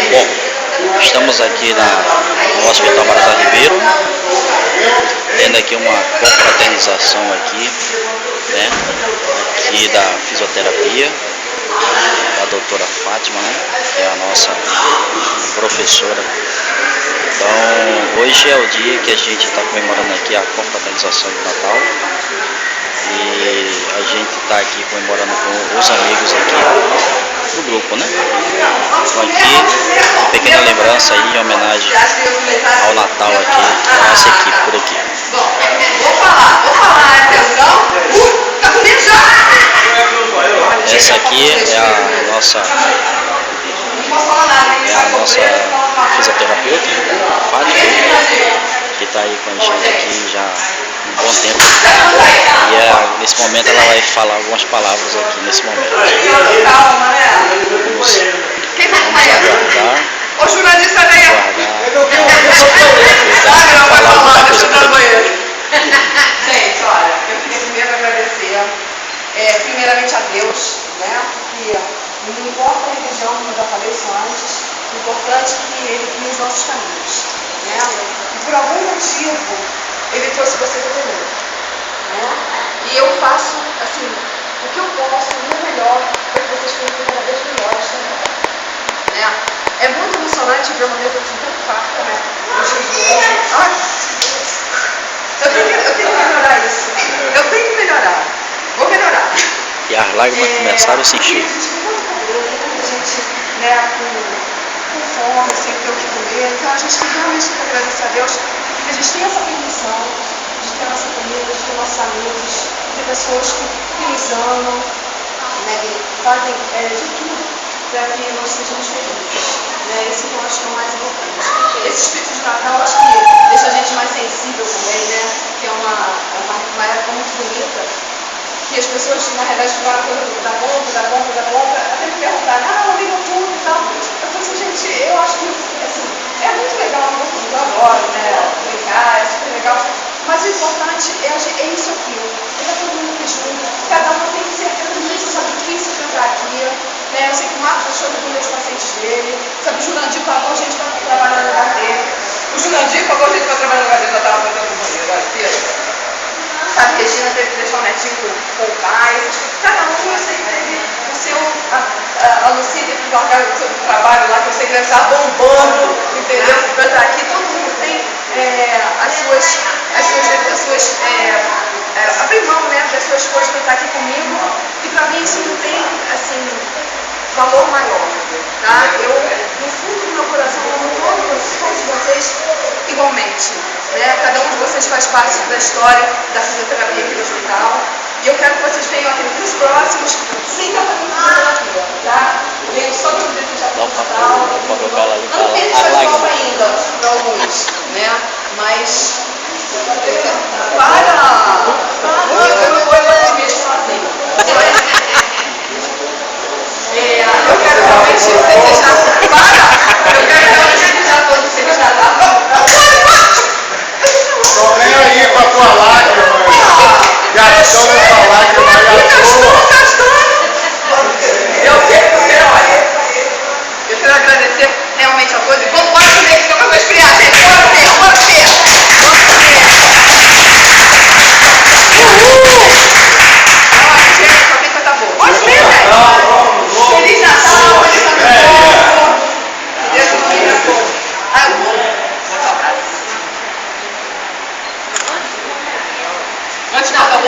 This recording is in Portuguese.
Bom, estamos aqui no Hospital Marta Ribeiro, tendo aqui uma confraternização aqui, né, aqui da fisioterapia, da doutora Fátima, né, que é a nossa professora. Então, hoje é o dia que a gente está comemorando aqui a confraternização de Natal. E a gente está aqui comemorando com os amigos aqui do grupo, né? Então aqui, uma pequena lembrança aí em homenagem ao Natal aqui, da nossa equipe por aqui. Bom, vou falar, atenção, tá comigo já! Essa aqui é a nossa fisioterapeuta, a Fátima, que está aí com a gente aqui já há um bom tempo. E nesse momento ela vai falar algumas palavras aqui nesse momento. Vamos aguardar. Ô, Jurandir, sai daí! Falar alguma coisa por aqui. Gente, olha, eu queria primeiro agradecer, primeiramente a Deus, né? Que não importa a religião, como eu já falei isso antes, o importante é que Ele guie os nossos caminhos, né? E por algum motivo, Ele trouxe vocês até mim, né? E eu faço, assim, o que eu posso, o meu melhor, para que vocês fiquem cada vez melhores também, né? É muito emocionante ver uma mesa assim tão farta, né? Eu tenho que melhorar isso. Eu tenho que melhorar. Vou melhorar. E as lágrimas começaram a se encher. Muita gente, né, com fome, sem ter o que comer. Então a gente tem realmente que agradecer a Deus que a gente tem essa permissão de ter nossa comida, de ter nossos amigos, de ter pessoas que nos amam, né, que fazem de tudo para que nós sejamos felizes. Né? Isso que eu acho que é o mais importante. Esse espírito de Natal, eu acho que deixa a gente mais sensível também, né? Que é uma época muito bonita, que as pessoas, na realidade, falam da compra, até me perguntaram, eu ligo tudo e tal. Eu falei assim, gente, eu acho que assim, é muito legal, eu adoro, né? Brincar, é super legal. Mas o importante é isso aqui. É todo mundo aqui junto, cada um tem certeza disso, sabe o que isso cantar aqui. Eu sei que o Marcos achou que os pacientes dele, sabe, o Jurandir pagou a gente para trabalhar no lugar dele. O Jurandir pagou a gente para trabalhar no lugar dele, já estava fazendo um banheiro, olha aqui. Sabe, Regina teve que deixar o netinho com o pai. Cada um, eu sei que teve o seu. A Lucia teve que largar o seu trabalho lá, que eu sei que deve estar bombando, entendeu? Para estar aqui, todo mundo tem abrir mão, né, das suas coisas para estar aqui comigo. E para mim isso não tem, assim, valor maior, tá? Eu, no fundo do meu coração, amo todos vocês igualmente, né? Cada um de vocês faz parte da história da fisioterapia aqui do hospital. E eu quero que vocês venham aqui nos próximos, sem estar fazendo fisioterapia, tá? Venham só para desejar para o hospital. Não tem desconto ainda para alguns, né? Mas... Eu não vou fazer mesmo sozinho. Eu quero realmente desejar todos os Feliz Natal. Tô nem aí com a tua lágrima, gastando essa lágrima aí à toa. Eu quero agradecer realmente a todos. E vamos embora comer, senão eu vou esfriar, gente. Bora comer. Só tem coisa boa. Pode comer, velho. Feliz Natal, feliz Ano Novo. Deus nos abençoe. Um abraço. Antes de Natal,